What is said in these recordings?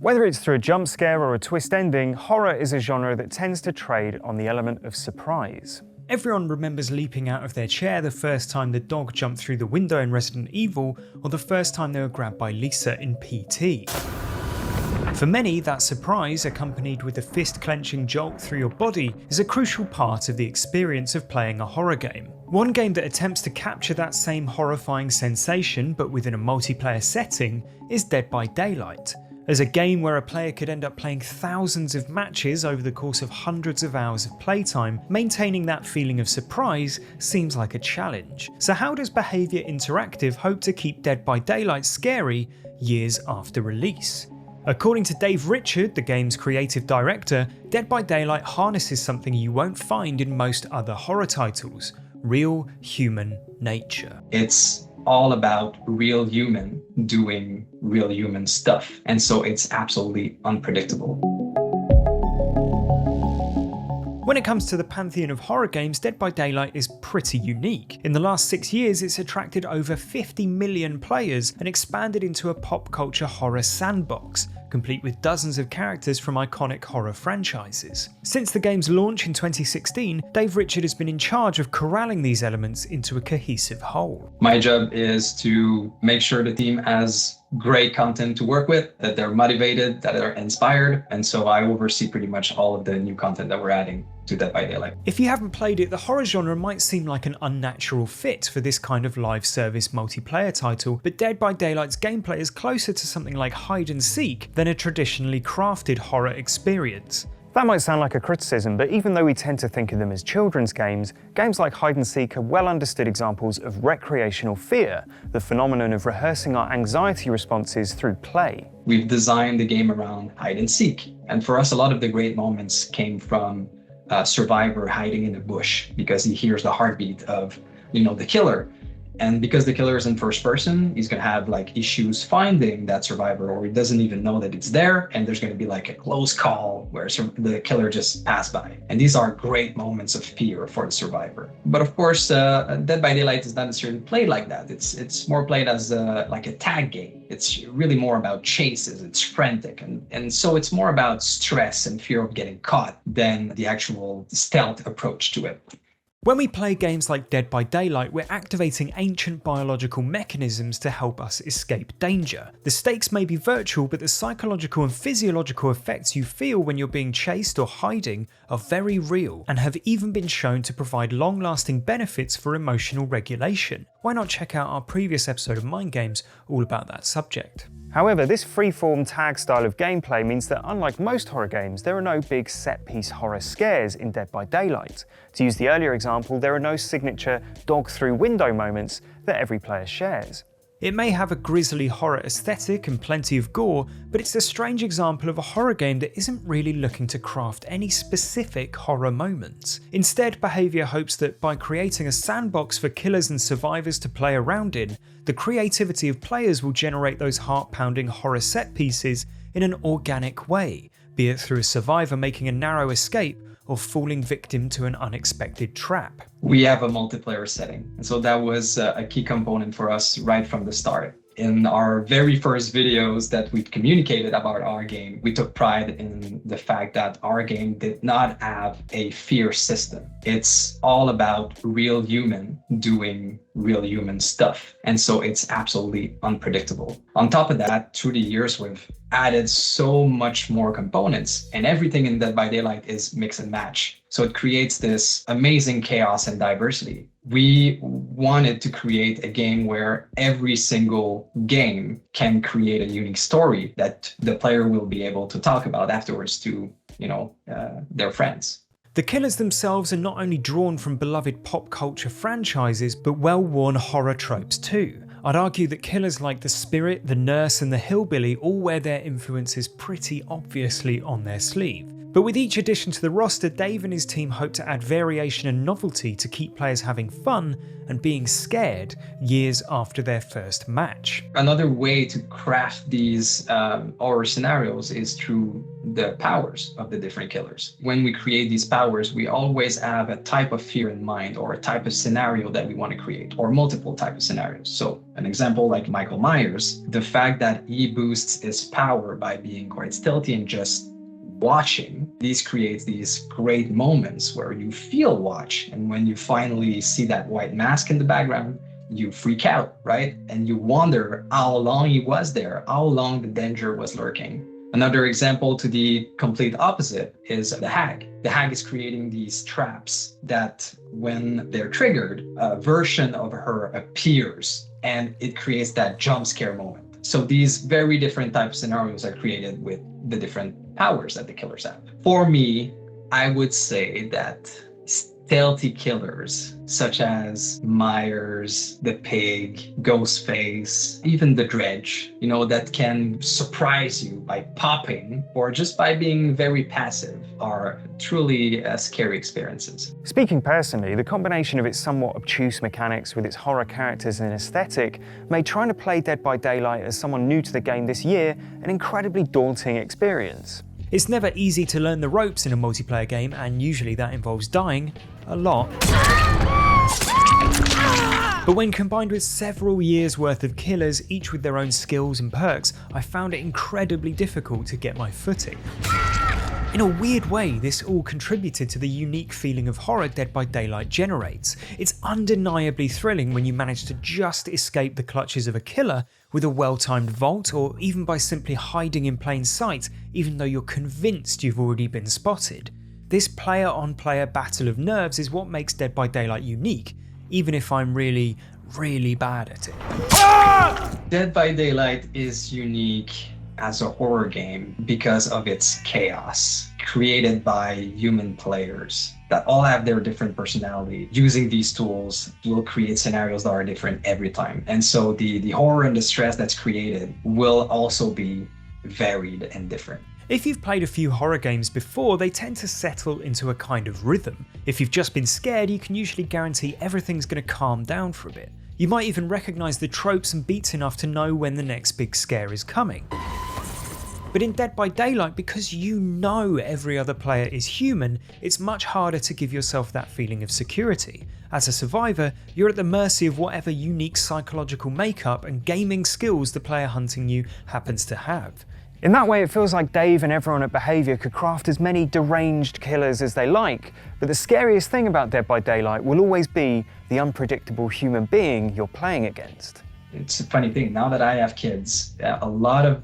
Whether it's through a jump scare or a twist ending, horror is a genre that tends to trade on the element of surprise. Everyone remembers leaping out of their chair the first time the dog jumped through the window in Resident Evil, or the first time they were grabbed by Lisa in PT. For many, that surprise, accompanied with a fist-clenching jolt through your body, is a crucial part of the experience of playing a horror game. One game that attempts to capture that same horrifying sensation, but within a multiplayer setting, is Dead by Daylight. As a game where a player could end up playing thousands of matches over the course of hundreds of hours of playtime, maintaining that feeling of surprise seems like a challenge. So how does Behaviour Interactive hope to keep Dead by Daylight scary years after release? According to Dave Richard, the game's creative director, Dead by Daylight harnesses something you won't find in most other horror titles: real human nature. It's all about real human doing real human stuff, and so it's absolutely unpredictable. When it comes to the pantheon of horror games, Dead by Daylight is pretty unique. In the last 6 years, it's attracted over 50 million players and expanded into a pop culture horror sandbox, complete with dozens of characters from iconic horror franchises. Since the game's launch in 2016, Dave Richard has been in charge of corralling these elements into a cohesive whole. My job is to make sure the team has great content to work with, that they're motivated, that they're inspired, and so I oversee pretty much all of the new content that we're adding to Dead by Daylight. If you haven't played it, the horror genre might seem like an unnatural fit for this kind of live service multiplayer title, but Dead by Daylight's gameplay is closer to something like hide and seek than a traditionally crafted horror experience. That might sound like a criticism, but even though we tend to think of them as children's games, games like hide and seek are well understood examples of recreational fear, the phenomenon of rehearsing our anxiety responses through play. We've designed the game around hide and seek, and for us a lot of the great moments came from a survivor hiding in a bush because he hears the heartbeat of, the killer. And because the killer is in first person, he's going to have issues finding that survivor, or he doesn't even know that it's there. And there's going to be a close call where the killer just passed by. And these are great moments of fear for the survivor. But of course, Dead by Daylight is not necessarily played like that. It's more played as like a tag game. It's really more about chases. It's frantic. And so it's more about stress and fear of getting caught than the actual stealth approach to it. When we play games like Dead by Daylight, we're activating ancient biological mechanisms to help us escape danger. The stakes may be virtual, but the psychological and physiological effects you feel when you're being chased or hiding are very real, and have even been shown to provide long-lasting benefits for emotional regulation. Why not check out our previous episode of MindGames all about that subject? However, this free-form tag style of gameplay means that unlike most horror games, there are no big set-piece horror scares in Dead by Daylight. To use the earlier example, there are no signature dog-through-window moments that every player shares. It may have a grisly horror aesthetic and plenty of gore, but it's a strange example of a horror game that isn't really looking to craft any specific horror moments. Instead, Behaviour hopes that by creating a sandbox for killers and survivors to play around in, the creativity of players will generate those heart-pounding horror set pieces in an organic way, be it through a survivor making a narrow escape or falling victim to an unexpected trap. We have a multiplayer setting, and so that was a key component for us right from the start. In our very first videos that we communicated about our game, we took pride in the fact that our game did not have a fear system. It's all about real human doing real human stuff, and so it's absolutely unpredictable. On top of that, through the years, we've added so much more components, and everything in Dead by Daylight is mix and match. So it creates this amazing chaos and diversity. We wanted to create a game where every single game can create a unique story that the player will be able to talk about afterwards to, their friends. The killers themselves are not only drawn from beloved pop culture franchises, but well-worn horror tropes too. I'd argue that killers like the Spirit, the Nurse and the Hillbilly all wear their influences pretty obviously on their sleeve. But with each addition to the roster, Dave and his team hope to add variation and novelty to keep players having fun and being scared years after their first match. Another way to craft these horror scenarios is through the powers of the different killers. When we create these powers, we always have a type of fear in mind, or a type of scenario that we want to create, or multiple type of scenarios. So an example like Michael Myers, the fact that he boosts his power by being quite stealthy and just watching, these creates these great moments where you feel watch, and when you finally see that white mask in the background, you freak out, right? And you wonder how long he was there, how long the danger was lurking. Another example to the complete opposite is the hag. The hag is creating these traps that when they're triggered, a version of her appears and it creates that jump scare moment. So these very different types of scenarios are created with the different powers that the killers have. For me, I would say that stealthy killers such as Myers, the Pig, Ghostface, even the Dredge, that can surprise you by popping or just by being very passive, are truly scary experiences. Speaking personally, the combination of its somewhat obtuse mechanics with its horror characters and aesthetic made trying to play Dead by Daylight as someone new to the game this year an incredibly daunting experience. It's never easy to learn the ropes in a multiplayer game, and usually that involves dying a lot. But when combined with several years worth of killers, each with their own skills and perks, I found it incredibly difficult to get my footing. In a weird way, this all contributed to the unique feeling of horror Dead by Daylight generates. It's undeniably thrilling when you manage to just escape the clutches of a killer with a well-timed vault, or even by simply hiding in plain sight, even though you're convinced you've already been spotted. This player-on-player battle of nerves is what makes Dead by Daylight unique, even if I'm really, really bad at it. Dead by Daylight is unique as a horror game because of its chaos, created by human players that all have their different personality. Using these tools will create scenarios that are different every time. And so the horror and the stress that's created will also be varied and different. If you've played a few horror games before, they tend to settle into a kind of rhythm. If you've just been scared, you can usually guarantee everything's going to calm down for a bit. You might even recognise the tropes and beats enough to know when the next big scare is coming. But in Dead by Daylight, because you know every other player is human, it's much harder to give yourself that feeling of security. As a survivor, you're at the mercy of whatever unique psychological makeup and gaming skills the player hunting you happens to have. In that way, it feels like Dave and everyone at Behaviour could craft as many deranged killers as they like, but the scariest thing about Dead by Daylight will always be the unpredictable human being you're playing against. It's a funny thing, now that I have kids, a lot of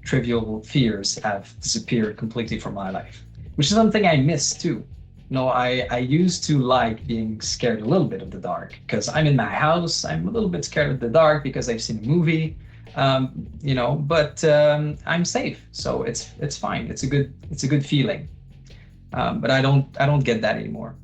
trivial fears have disappeared completely from my life, which is something I miss too. I used to like being scared a little bit of the dark, because I'm in my house, I'm a little bit scared of the dark because I've seen a movie, but I'm safe, so it's fine. It's a good feeling, but I don't get that anymore.